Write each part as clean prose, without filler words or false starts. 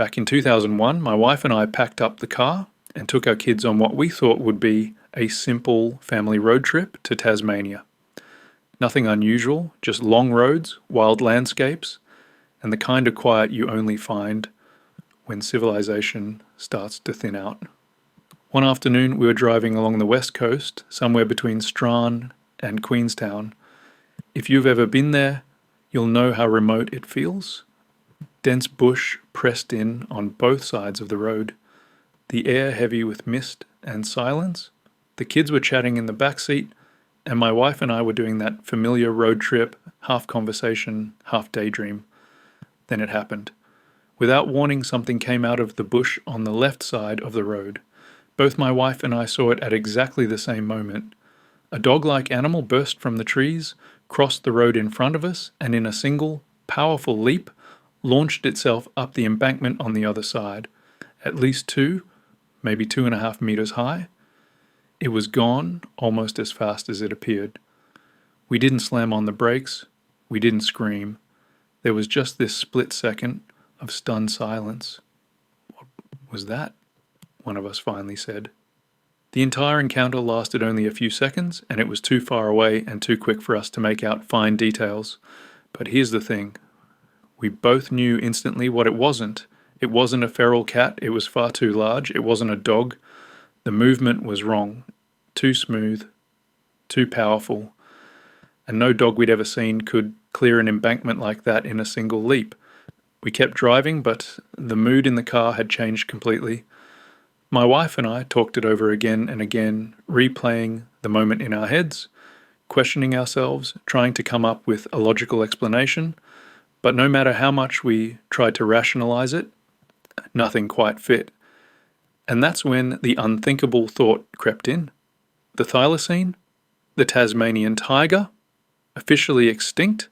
Back in 2001, my wife and I packed up the car and took our kids on what we thought would be a simple family road trip to Tasmania. Nothing unusual, just long roads, wild landscapes, and the kind of quiet you only find when civilization starts to thin out. One afternoon we were driving along the west coast, somewhere between Strachan and Queenstown. If you've ever been there, you'll know how remote it feels. Dense bush pressed in on both sides of the road, the air heavy with mist and silence. The kids were chatting in the back seat, and my wife and I were doing that familiar road trip, half conversation, half daydream. Then it happened. Without warning, something came out of the bush on the left side of the road. Both my wife and I saw it at exactly the same moment. A dog-like animal burst from the trees, crossed the road in front of us, and in a single, powerful leap, launched itself up the embankment on the other side, at least 2, maybe 2.5 meters high. It was gone almost as fast as it appeared. We didn't slam on the brakes. We didn't scream. There was just this split second of stunned silence. "What was that?" one of us finally said. The entire encounter lasted only a few seconds, and it was too far away and too quick for us to make out fine details. But here's the thing. We both knew instantly what it wasn't. It wasn't a feral cat. It was far too large. It wasn't a dog. The movement was wrong. Too smooth. Too powerful. And no dog we'd ever seen could clear an embankment like that in a single leap. We kept driving, but the mood in the car had changed completely. My wife and I talked it over again and again, replaying the moment in our heads, questioning ourselves, trying to come up with a logical explanation. But no matter how much we tried to rationalize it, nothing quite fit. And that's when the unthinkable thought crept in. The Thylacine, the Tasmanian tiger, officially extinct,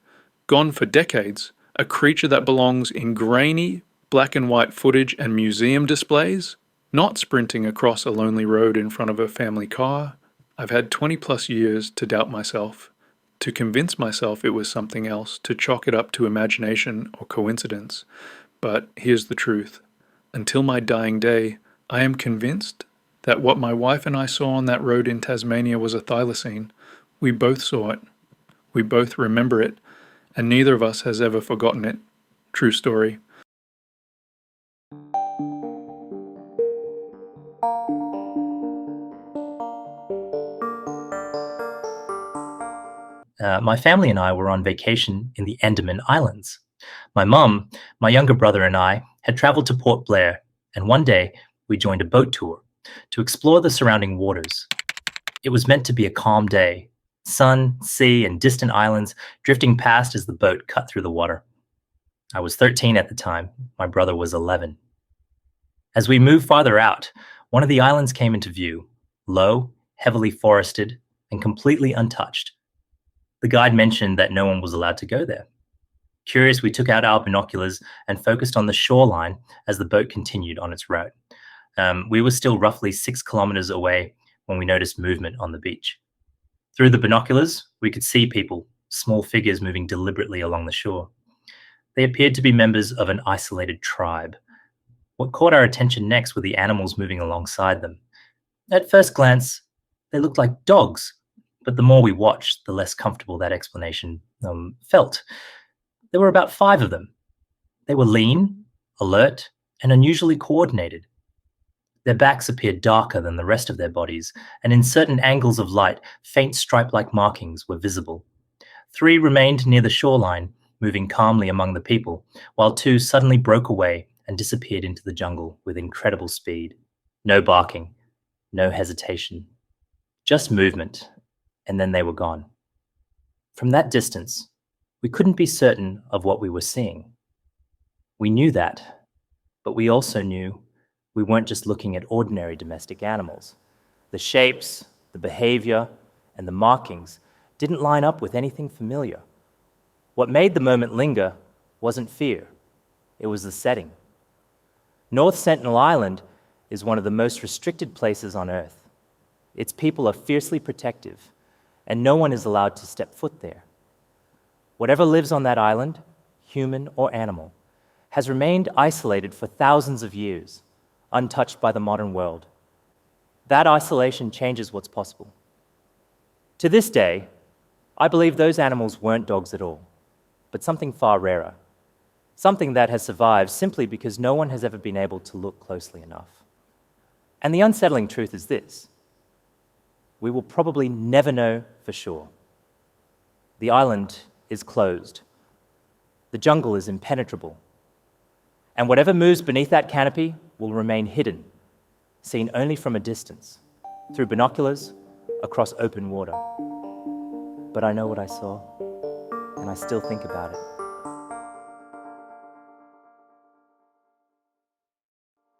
gone for decades, a creature that belongs in grainy, black and white footage and museum displays, not sprinting across a lonely road in front of a family car. I've had 20 plus years to doubt myself, to convince myself it was something else, to chalk it up to imagination or coincidence. But here's the truth. Until my dying day, I am convinced that what my wife and I saw on that road in Tasmania was a thylacine. We both saw it. We both remember it, and neither of us has ever forgotten it. True story. My family and I were on vacation in the Andaman Islands. My mum, my younger brother, and I had traveled to Port Blair, and one day we joined a boat tour to explore the surrounding waters. It was meant to be a calm day, sun, sea, and distant islands drifting past as the boat cut through the water. I was 13 at the time. My brother was 11. As we moved farther out, one of the islands came into view, low, heavily forested, and completely untouched. The guide mentioned that no one was allowed to go there. Curious, we took out our binoculars and focused on the shoreline as the boat continued on its route. We were still roughly 6 kilometers away when we noticed movement on the beach. Through the binoculars, we could see people, small figures moving deliberately along the shore. They appeared to be members of an isolated tribe. What caught our attention next were the animals moving alongside them. At first glance, they looked like dogs, but the more we watched, the less comfortable that explanation felt. There were about 5 of them. They were lean, alert, and unusually coordinated. Their backs appeared darker than the rest of their bodies, and in certain angles of light, faint stripe-like markings were visible. 3 remained near the shoreline, moving calmly among the people, while 2 suddenly broke away and disappeared into the jungle with incredible speed. No barking, no hesitation, just movement, and then they were gone. From that distance, we couldn't be certain of what we were seeing. We knew that, but we also knew we weren't just looking at ordinary domestic animals. The shapes, the behavior, and the markings didn't line up with anything familiar. What made the moment linger wasn't fear, it was the setting. North Sentinel Island is one of the most restricted places on Earth. Its people are fiercely protective, and no one is allowed to step foot there. Whatever lives on that island, human or animal, has remained isolated for thousands of years, untouched by the modern world. That isolation changes what's possible. To this day, I believe those animals weren't dogs at all, but something far rarer, something that has survived simply because no one has ever been able to look closely enough. And the unsettling truth is this: we will probably never know for sure. The island is closed. The jungle is impenetrable. And whatever moves beneath that canopy will remain hidden, seen only from a distance, through binoculars, across open water. But I know what I saw, and I still think about it.